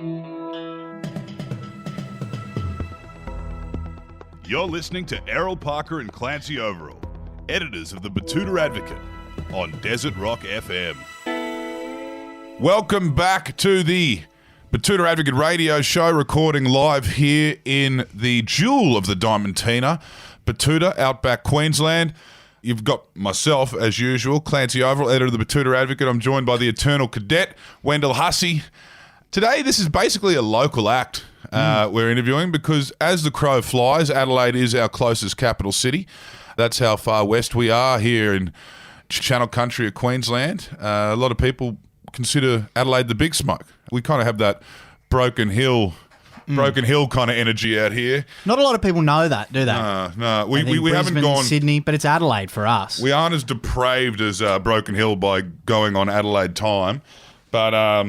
You're listening to Errol Parker and Clancy Overall, editors of the Batuta Advocate, on Desert Rock FM. Welcome back to the Batuta Advocate radio show, recording live here in the jewel of the Diamantina, Batuta, Outback, Queensland. You've got myself, as usual, Clancy Overall, editor of the Batuta Advocate. I'm joined by the Eternal Cadet, Wendell Hussey. Today, this is basically a local act we're interviewing because as the crow flies, Adelaide is our closest capital city. That's how far west we are here in Channel Country of Queensland. A lot of people consider Adelaide the big smoke. We kind of have that Broken Hill kind of energy out here. Not a lot of people know that, do they? No. We haven't Brisbane, gone... Sydney, but it's Adelaide for us. We aren't as depraved as Broken Hill by going on Adelaide time, but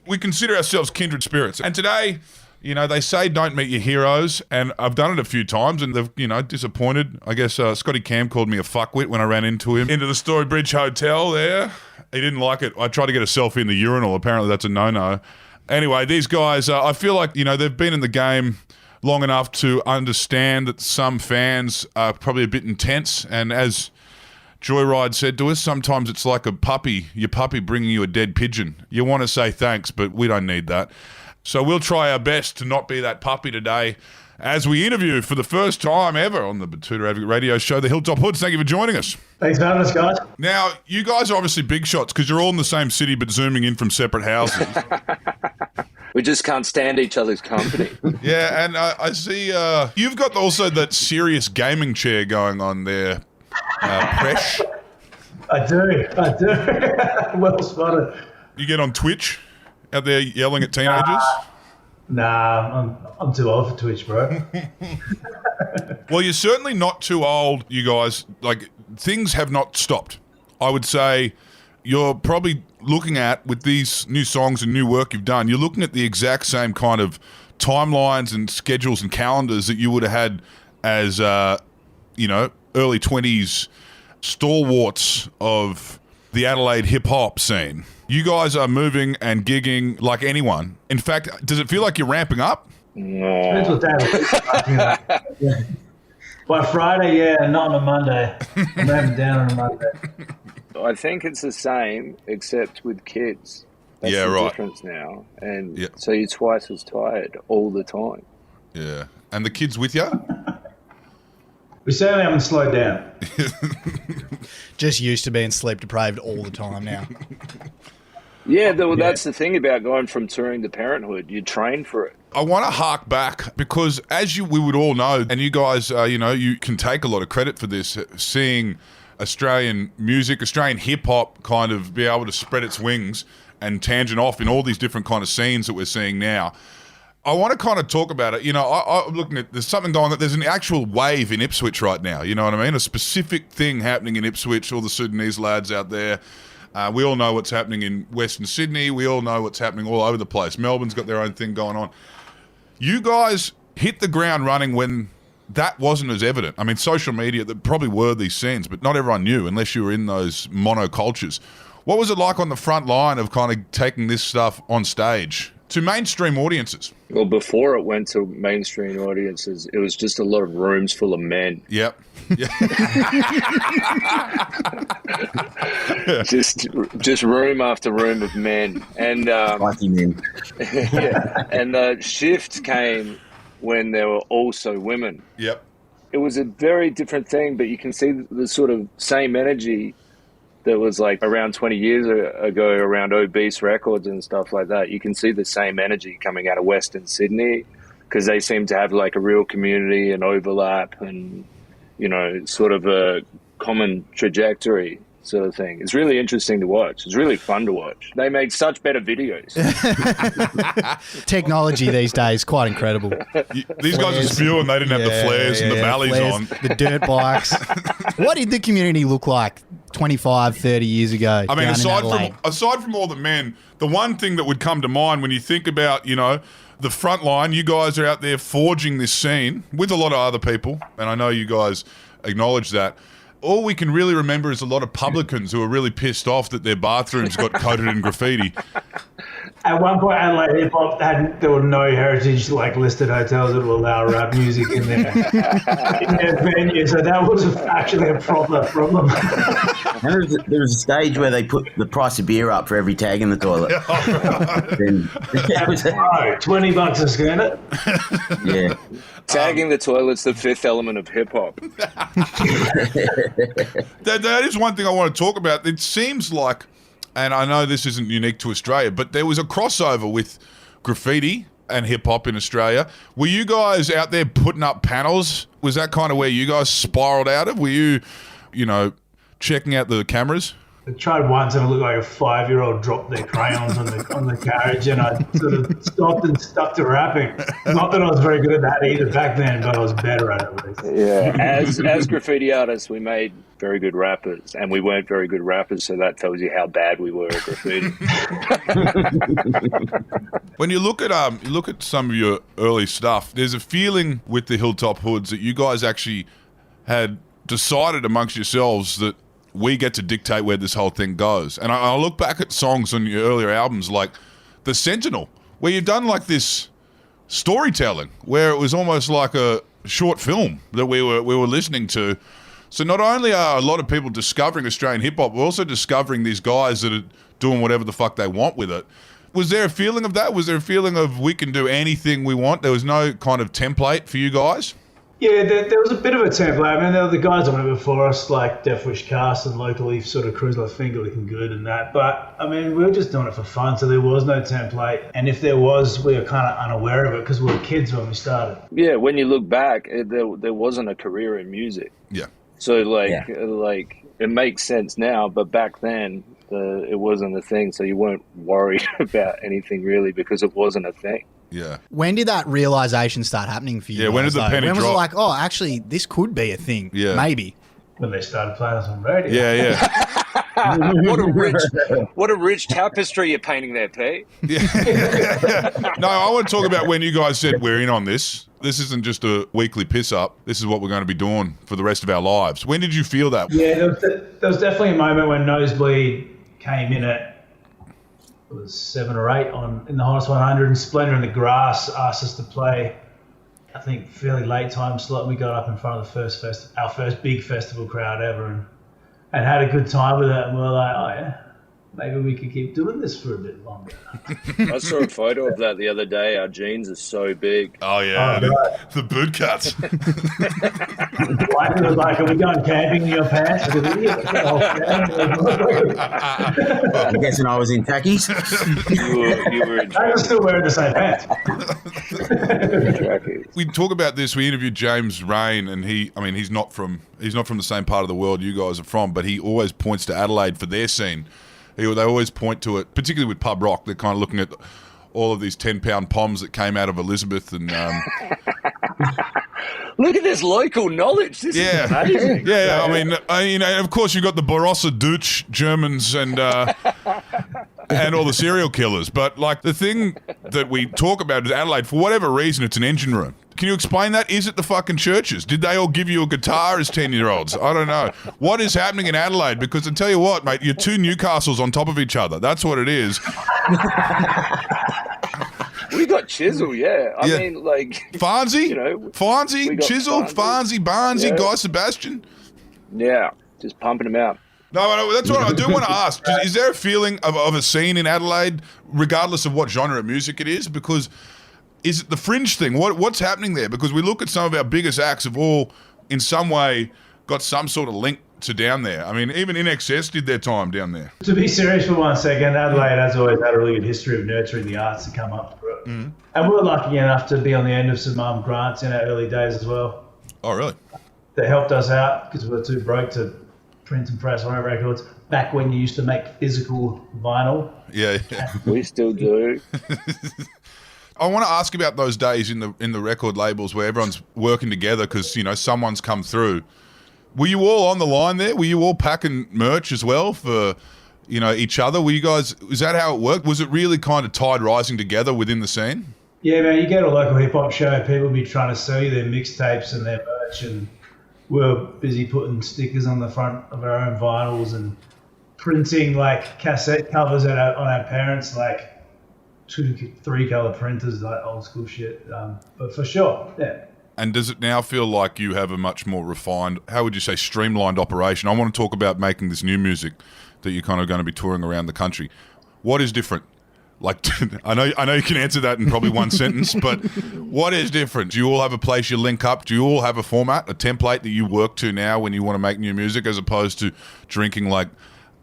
we consider ourselves kindred spirits. And today, you know, they say don't meet your heroes, and I've done it a few times, and they've, disappointed. I guess Scotty Cam called me a fuckwit when I ran into him into the Storybridge Hotel there. He didn't like it. I tried to get a selfie in the urinal. Apparently that's a no-no. Anyway, these guys, I feel like, they've been in the game long enough to understand that some fans are probably a bit intense, and as Joyride said to us, sometimes it's like your puppy bringing you a dead pigeon. You want to say thanks, but we don't need that. So we'll try our best to not be that puppy today as we interview for the first time ever on the Batuta Advocate radio show, the Hilltop Hoods. Thank you for joining us. Thanks for having us, guys. Now, you guys are obviously big shots because you're all in the same city but zooming in from separate houses. We just can't stand each other's company. Yeah, and I see you've got also that serious gaming chair going on there, Presh. I do. Well spotted. You get on Twitch out there yelling at teenagers? Nah, I'm too old for Twitch, bro. Well, you're certainly not too old, you guys. Like, things have not stopped. I would say you're probably looking at, with these new songs and new work you've done, you're looking at the exact same kind of timelines and schedules and calendars that you would have had as, early 20s stalwarts of the Adelaide hip-hop scene. You guys are moving and gigging like anyone. In fact, does it feel like you're ramping up? Depends what day. Yeah. By Friday, yeah, not on a Monday. I'm ramping down on a Monday. I think it's the same, except with kids. That's yeah, the right. difference now. And yeah. So you're twice as tired all the time. Yeah. And the kids with you? We certainly haven't slowed down. Just used to being sleep deprived all the time now. Yeah, that's the thing about going from touring to parenthood. You train for it. I want to hark back because, as we would all know, and you guys, you can take a lot of credit for this, seeing Australian music, Australian hip-hop kind of be able to spread its wings and tangent off in all these different kind of scenes that we're seeing now. I want to kind of talk about it. I'm looking at, there's something going on. There's an actual wave in Ipswich right now, you know what I mean? A specific thing happening in Ipswich, all the Sudanese lads out there. We all know what's happening in Western Sydney. We all know what's happening all over the place. Melbourne's got their own thing going on. You guys hit the ground running when that wasn't as evident. I mean, social media, there probably were these scenes, but not everyone knew unless you were in those monocultures. What was it like on the front line of kind of taking this stuff on stage to mainstream audiences? Well, before it went to mainstream audiences, it was just a lot of rooms full of men. Yep. just room after room of men. And lucky men. Yeah. And the shift came when there were also women. Yep. It was a very different thing, but you can see the sort of same energy that was like around 20 years ago around Obese Records and stuff like that. You can see the same energy coming out of Western Sydney because they seem to have like a real community and overlap and, sort of a common trajectory sort of thing. It's really interesting to watch. It's really fun to watch. They make such better videos. Technology these days, quite incredible. These guys are spewing. They didn't have the flares and the valleys on. The dirt bikes. What did the community look like 25, 30 years ago? I mean, aside from all the men, the one thing that would come to mind when you think about, the front line, you guys are out there forging this scene with a lot of other people, and I know you guys acknowledge that. All we can really remember is a lot of publicans who are really pissed off that their bathrooms got coated in graffiti. At one point, Adelaide Hip Hop there were no heritage listed hotels that will allow rap music in their venue, so that was actually a proper problem. And there was a stage where they put the price of beer up for every tag in the toilet. Then, $20 a schooner. yeah. Tagging the toilet's the fifth element of hip hop. That is one thing I want to talk about. It seems like, and I know this isn't unique to Australia, but there was a crossover with graffiti and hip hop in Australia. Were you guys out there putting up panels? Was that kind of where you guys spiraled out of? Were you, checking out the cameras? I tried once and it looked like a 5-year-old dropped their crayons on the carriage, and I sort of stopped and stuck to rapping. Not that I was very good at that either back then, but I was better at it at least. Yeah, as graffiti artists, we made very good rappers, and we weren't very good rappers, so that tells you how bad we were at graffiti. When you look at some of your early stuff, there's a feeling with the Hilltop Hoods that you guys actually had decided amongst yourselves that we get to dictate where this whole thing goes. And I look back at songs on your earlier albums like The Sentinel, where you've done like this storytelling, where it was almost like a short film that we were listening to. So not only are a lot of people discovering Australian hip-hop, we're also discovering these guys that are doing whatever the fuck they want with it. Was there a feeling of that? Was there a feeling of we can do anything we want? There was no kind of template for you guys? Yeah, there was a bit of a template. I mean, there were the guys that went before us, like Death Wish Cast and locally sort of Cruise Like Finger Looking Good and that. But, I mean, we were just doing it for fun, so there was no template. And if there was, we were kind of unaware of it because we were kids when we started. Yeah, when you look back, there wasn't a career in music. Yeah. So, it makes sense now, but back then, it wasn't a thing, so you weren't worried about anything really because it wasn't a thing. Yeah. When did that realization start happening for you? Yeah, when did the penny When was drop? it like, oh, actually, this could be a thing? Yeah. Maybe. When they started playing us on radio. Yeah. What a rich tapestry you're painting there, Pete. Yeah. No, I want to talk about when you guys said we're in on this. This isn't just a weekly piss up. This is what we're going to be doing for the rest of our lives. When did you feel that? Yeah, there was definitely a moment when Nosebleed came in at, it was 7 or 8 in the Hottest 100, and Splendor in the Grass asked us to play, I think, fairly late time slot. We got up in front of our first big festival crowd ever, and had a good time with it. And we were like, oh yeah, maybe we could keep doing this for a bit longer. I saw a photo of that the other day. Our jeans are so big. Oh, yeah. Right. The boot cuts. It was like, are we going camping in your pants? I said, I'm guessing I was in khakis. You were in I was still wearing the same pants. jackets. We talk about this. We interviewed James Rain, and he's not from the same part of the world you guys are from, but he always points to Adelaide for their scene. They always point to it, particularly with pub rock. They're kind of looking at all of these 10-pound poms that came out of Elizabeth and. Look at this local knowledge. This is amazing. Yeah. I mean, of course you've got the Barossa Dutch Germans and all the serial killers. But like the thing that we talk about is Adelaide. For whatever reason, it's an engine room. Can you explain that? Is it the fucking churches? Did they all give you a guitar as 10-year-olds? I don't know. What is happening in Adelaide? Because I tell you what, mate, you're two Newcastles on top of each other. That's what it is. We got Chisel, yeah. I mean, like... Farnsey? Farnsey, we got Chisel, Farnsey, Barnsey, Guy Sebastian? Yeah, just pumping them out. No, that's what I do want to ask. Is there a feeling of a scene in Adelaide, regardless of what genre of music it is? Because is it the fringe thing? What's happening there? Because we look at some of our biggest acts have all, in some way, got some sort of link to down there. I mean, even In Excess did their time down there. To be serious for 1 second, Adelaide has always had a really good history of nurturing the arts to come up through it. Mm. And we were lucky enough to be on the end of some grants in our early days as well. Oh, really? That helped us out because we were too broke to print and press on our records back when you used to make physical vinyl. Yeah. We still do. I want to ask about those days in the record labels where everyone's working together because, someone's come through. Were you all on the line there? Were you all packing merch as well for, each other? Were you guys, is that how it worked? Was it really kind of tide rising together within the scene? Yeah, man, you go to a local hip-hop show, people will be trying to sell you their mixtapes and their merch, and we're busy putting stickers on the front of our own vinyls and printing, cassette covers on our parents', three color printers, like old school shit. But for sure, yeah. And does it now feel like you have a much more refined, how would you say, streamlined operation? I want to talk about making this new music that you're kind of going to be touring around the country. What is different? Like, I know you can answer that in probably one sentence, but what is different? Do you all have a place you link up? Do you all have a format, a template that you work to now when you want to make new music, as opposed to drinking like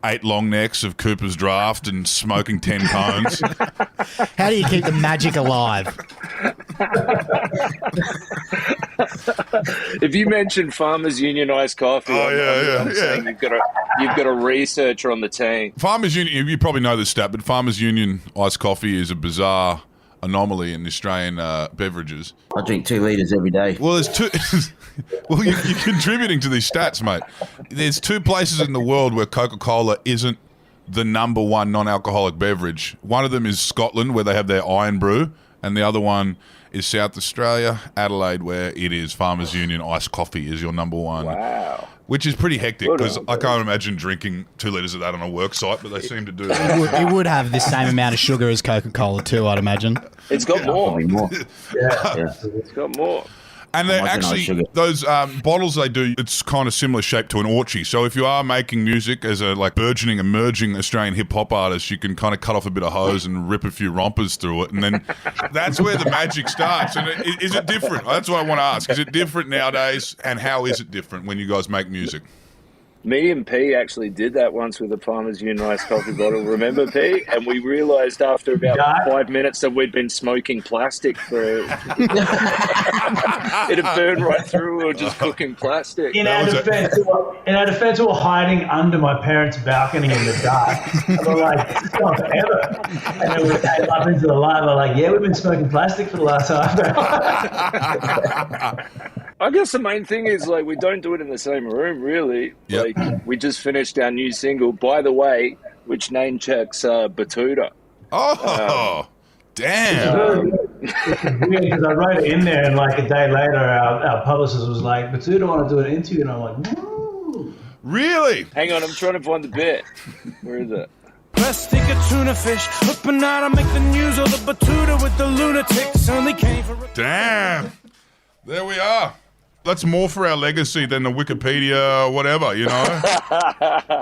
8 long necks of Cooper's Draft and smoking 10 cones? How do you keep the magic alive? If you mention Farmers Union iced coffee, I'm saying you've got a researcher on the team. Farmers Union, you probably know this stat, but Farmers Union iced coffee is a bizarre anomaly in Australian beverages. I drink 2 litres every day. Well, there's two. Well, you're contributing to these stats, mate. There's 2 places in the world where Coca-Cola isn't the number one non-alcoholic beverage. One of them is Scotland, where they have their Iron Brew, and the other one is South Australia, Adelaide, where it is Farmers Union iced coffee is your number one. Wow. Which is pretty hectic, because I can't imagine drinking 2 litres of that on a work site, but they seem to do It that. would have the same amount of sugar as Coca-Cola too, I'd imagine. It's got more. Probably more. Yeah. It's got more. And they're Imagine actually, sugar. those bottles they do, it's kind of similar shape to an orchie. So if you are making music as a like burgeoning, emerging Australian hip-hop artist, you can kind of cut off a bit of hose and rip a few rompers through it. And then that's where the magic starts. And is it different? That's what I want to ask. Is it different nowadays? And how is it different when you guys make music? Me and P actually did that once with a Farmers Union iced coffee bottle. Remember, P? And we realised after about 5 minutes that we'd been smoking plastic for it had burned right through. We were just cooking plastic. In our defense, we were hiding under my parents' balcony in the dark. And we're like, this is not forever. And then we came up into the light. We're like, yeah, we've been smoking plastic for the last half hour. I guess the main thing is, like, we don't do it in the same room, really. Yep. Like, we just finished our new single, by the way, which name checks Batuta. Oh, damn. It's weird because I wrote it in there, and like a day later, our publicist was like, Batuta want to do an interview, and I'm like, no. Really? Hang on, I'm trying to find the bit. Where is it? Let's think of tuna fish. Open out, I make the news. Or the Batuta with the lunatics only came for. Damn. There we are. That's more for our legacy than the Wikipedia or whatever, you know.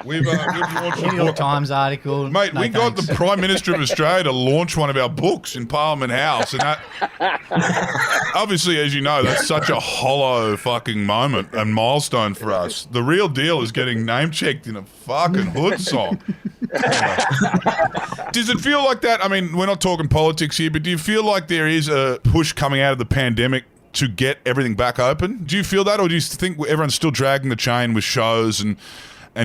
We've launched New York Times article. Mate, No we got thanks. the Prime Minister of Australia to launch one of our books in Parliament House, and that obviously, as you know, that's such a hollow fucking moment and milestone for us. The real deal is getting name checked in a fucking hood song. Does it feel like that? I mean, we're not talking politics here, but do you feel like there is a push coming out of the pandemic to get everything back open? Do you feel that, or do you think everyone's still dragging the chain with shows and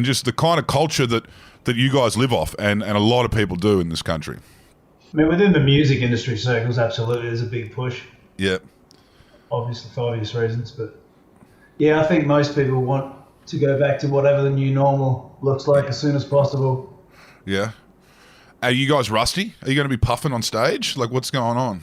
just the kind of culture that you guys live off and a lot of people do in this country? I mean, within the music industry circles, absolutely, there's a big push. Yeah. Obviously, for obvious reasons, but yeah, I think most people want to go back to whatever the new normal looks like as soon as possible. Yeah. Are you guys rusty? Are you going to be puffing on stage? Like, what's going on?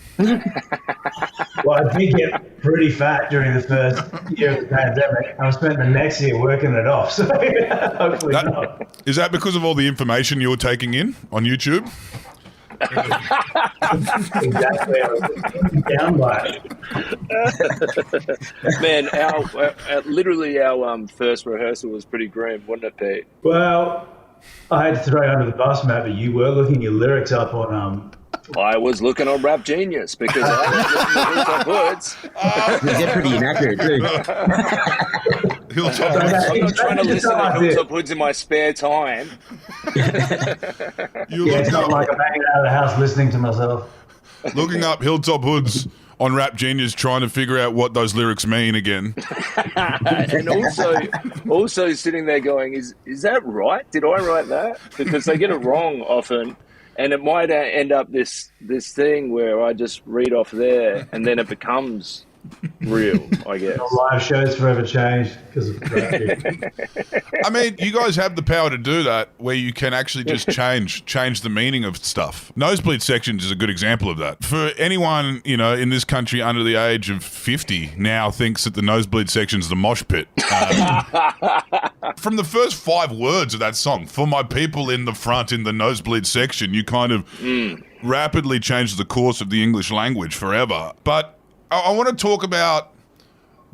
Well, I did get pretty fat during the first year of the pandemic. I spent the next year working it off, so hopefully not. Is that because of all the information you're taking in on YouTube? Exactly. I was down by it. Man, our first rehearsal was pretty grim, wasn't it, Pete? Well, I had to throw you under the bus, Matt, but you were looking your lyrics up on I was looking on Rap Genius because I was listening to Hilltop Hoods. They're pretty inaccurate too. Hilltop. I'm not trying to listen to Hilltop Hoods in my spare time. it's not like I'm hanging out of the house listening to myself. Looking up Hilltop Hoods on Rap Genius, trying to figure out what those lyrics mean again. And also sitting there going, is that right? Did I write that? Because they get it wrong often. And it might end up this thing where I just read off there and then it becomes real, I guess. Live shows forever changed because of that. I mean, you guys have the power to do that where you can actually just change the meaning of stuff. Nosebleed sections is a good example of that. For anyone, in this country under the age of 50 now thinks that the nosebleed section's the mosh pit. From the first 5 words of that song, for my people in the front in the nosebleed section, you kind of rapidly changed the course of the English language forever. But I want to talk about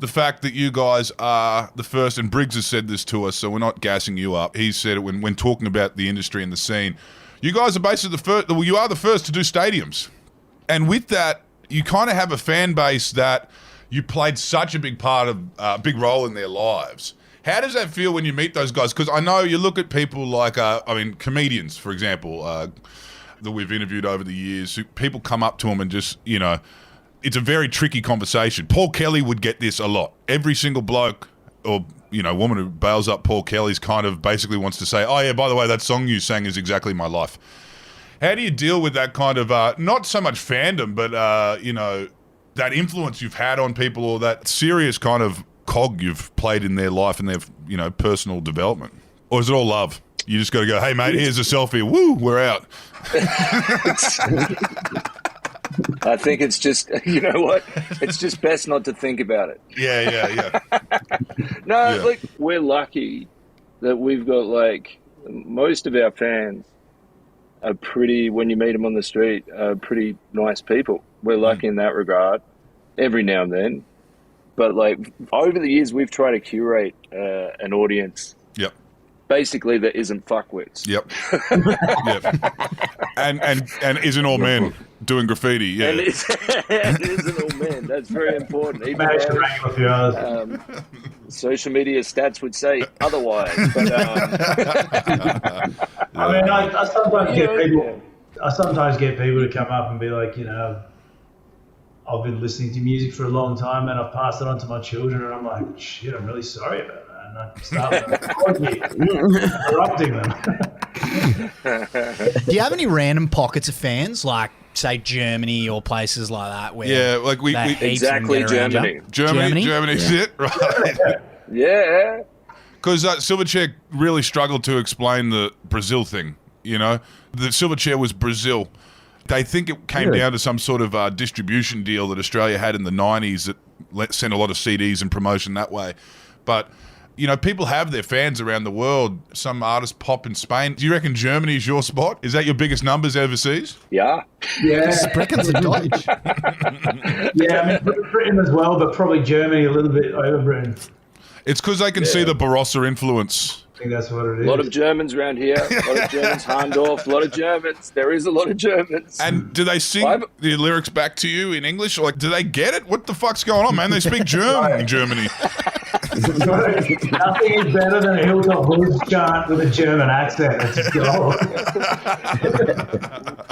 the fact that you guys are the first, and Briggs has said this to us, so we're not gassing you up. He said it when talking about the industry and the scene. You guys are basically you are the first to do stadiums. And with that, you kind of have a fan base that you played such a big part of, big role in their lives. How does that feel when you meet those guys? Because I know you look at people like, comedians, for example, that we've interviewed over the years. People come up to them and just, it's a very tricky conversation. Paul Kelly would get this a lot. Every single bloke or, woman who bails up Paul Kelly's kind of basically wants to say, oh, yeah, by the way, that song you sang is exactly my life. How do you deal with that kind of, not so much fandom, but, that influence you've had on people or that serious kind of cog you've played in their life and their, personal development? Or is it all love? You just got to go, hey, mate, here's a selfie. Woo, we're out. I think it's just, you know what? It's just best not to think about it. Yeah. No, like, we're lucky that we've got, like, most of our fans are pretty, when you meet them on the street, are pretty nice people. We're lucky in that regard, every now and then. But, like, over the years, we've tried to curate an audience. Yep. Basically, that isn't fuckwits. Yep. And isn't all men doing graffiti. Yeah. And it isn't all men. That's very important. Even Managed to wrangle a few others. Social media stats would say otherwise. But, I mean, I sometimes get people. I sometimes get people to come up and be like, I've been listening to music for a long time and I've passed it on to my children, and I'm like, shit, I'm really sorry about that. And I start interrupting them. Do you have any random pockets of fans, like, say, Germany or places like that? Where like we exactly Germany. Germany's it, right? Yeah. Because Silverchair really struggled to explain the Brazil thing, The Silverchair was Brazil. They think it came down to some sort of distribution deal that Australia had in the 90s that sent a lot of CDs and promotion that way. But, people have their fans around the world. Some artists pop in Spain. Do you reckon Germany's your spot? Is that your biggest numbers overseas? Yeah. Sprechen Sie Deutsch? Yeah, I mean, Britain as well, but probably Germany a little bit over Britain. It's because they can see the Barossa influence. I think that's what it is. A lot of Germans around here. A lot of Germans, Harndorf. A lot of Germans. There is a lot of Germans. And do they sing the lyrics back to you in English? Like, do they get it? What the fuck's going on, man? They speak German in Germany. Nothing is better than a Hilltop Hoods chant with a German accent. Let's go.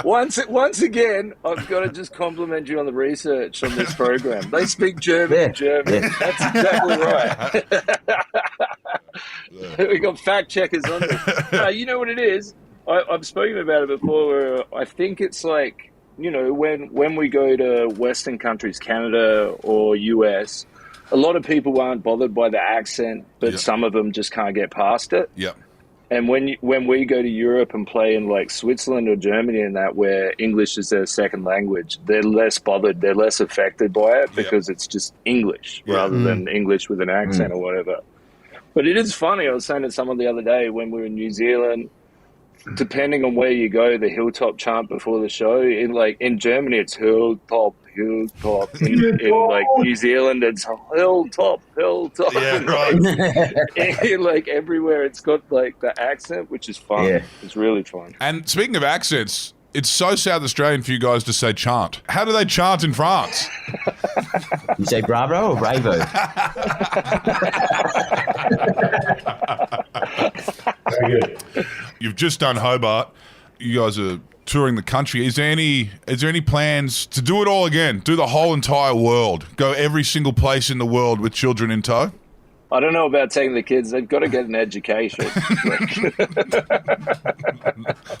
Once again, I've got to just compliment you on the research on this program. They speak German in Germany. That's exactly right. We got fact checkers on this. You know what it is? I've spoken about it before. Where I think it's like, when we go to Western countries, Canada or US, a lot of people aren't bothered by the accent, but some of them just can't get past it. Yep. And when we go to Europe and play in like Switzerland or Germany and that, where English is their second language, they're less bothered, they're less affected by it because it's just English rather than English with an accent or whatever. But it is funny. I was saying to someone the other day when we were in New Zealand, depending on where you go, the Hilltop chant before the show, in Germany it's Hilltop. In like New Zealand it's Hilltop. Yeah, right. Like everywhere it's got like the accent, which is fun. Yeah. It's really fun. And speaking of accents, it's so South Australian for you guys to say chant. How do they chant in France? You say bravo or bravo? Very good. You've just done Hobart. You guys are touring the country. Is there any plans to do it all again? Do the whole entire world? Go every single place in the world with children in tow? I don't know about taking the kids. They've got to get an education.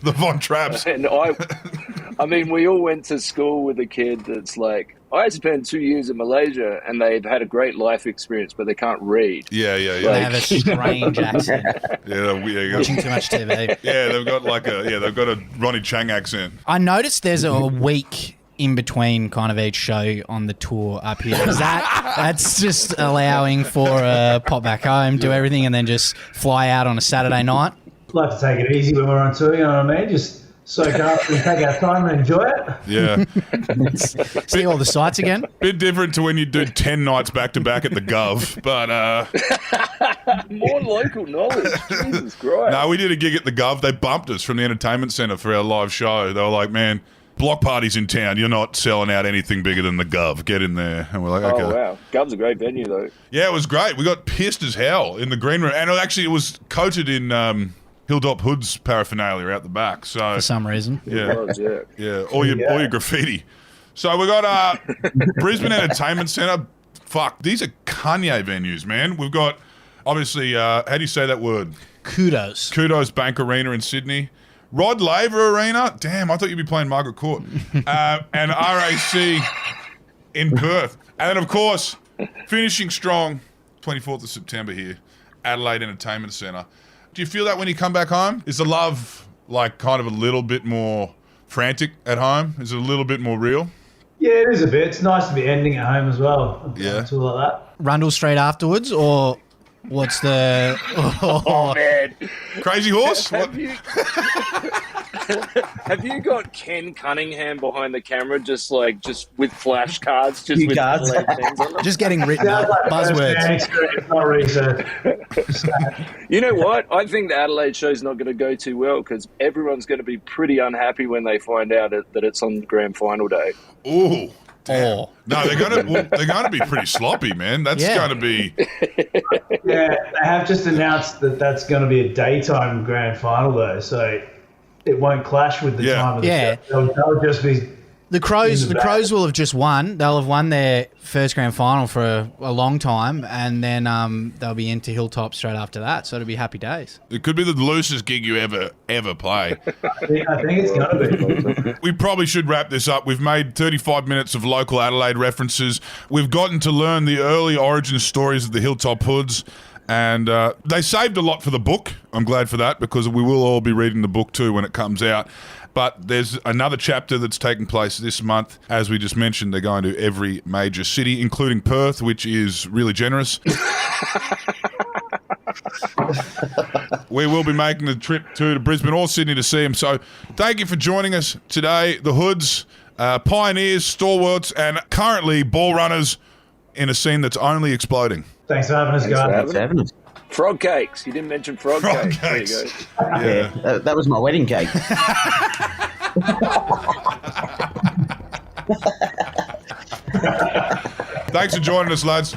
The Von Trapps. And I mean, we all went to school with a kid that's like, I spent 2 years in Malaysia and they've had a great life experience, but they can't read. Yeah. They have a strange accent. Yeah, Watching too much TV. yeah, they've got a Ronnie Chang accent. I noticed there's a week in between kind of each show on the tour up here. Is that's just allowing for a pop back home, do everything, and then just fly out on a Saturday night? Like to take it easy when we're on tour, you know what I mean? Just soak up and take our time and enjoy it. Yeah. See all the sights again? Bit different to when you do 10 nights back to back at the Gov, but More local knowledge. Jesus Christ. no, we did a gig at the Gov. They bumped us from the entertainment centre for our live show. They were like, man, block parties in town. You're not selling out anything bigger than the Gov. Get in there. And we're like, okay. Oh, wow. Gov's a great venue, though. Yeah, it was great. We got pissed as hell in the green room. And it was coated in Hilltop Hoods paraphernalia out the back. So For some reason. yeah, Yeah. all your graffiti. So we got Brisbane Entertainment Centre. Fuck, these are Kanye venues, man. We've got, obviously, how do you say that word? Kudos Bank Arena in Sydney. Rod Laver Arena. Damn, I thought you'd be playing Margaret Court. And RAC in Perth. And then, of course, finishing strong, 24th of September here, Adelaide Entertainment Centre. Do you feel that when you come back home? Is the love like kind of a little bit more frantic at home? Is it a little bit more real? Yeah, it is a bit. It's nice to be ending at home as well. Yeah. A tour like that. Rundle straight afterwards, or what's the... Oh, man. Crazy Horse? What? Have you got Ken Cunningham behind the camera, just with flashcards, just Cue with cards. things on them? Just getting written Sounds up. like Buzzwords. it's not research. You know what? I think the Adelaide show's not going to go too well because everyone's going to be pretty unhappy when they find out that it's on grand final day. Ooh. Or No, they're gonna be pretty sloppy, man. That's Yeah. gonna be Yeah, they have just announced that that's going to be a daytime grand final though, so it won't clash with the Yeah. time of the Yeah. show. They'll just be. the Crows In the back. will have just won. They'll have won their first grand final for a long time, and then they'll be into Hilltop straight after that. So it'll be happy days. it could be the loosest gig you ever play. I think it's going to be. We probably should wrap this up. We've made 35 minutes of local Adelaide references. We've gotten to learn the early origin stories of the Hilltop Hoods, and they saved a lot for the book. I'm glad for that because we will all be reading the book too when it comes out. But there's another chapter that's taking place this month. As we just mentioned, they're going to every major city, including Perth, which is really generous. We will be making the trip to Brisbane or Sydney to see them. So thank you for joining us today. The Hoods, pioneers, stalwarts, and currently ball runners in a scene that's only exploding. Thanks for having us, Thanks for guys. having Thanks for having us. Frog cakes. You didn't mention frog cakes. There you go. Yeah. That was my wedding cake. Thanks for joining us, lads.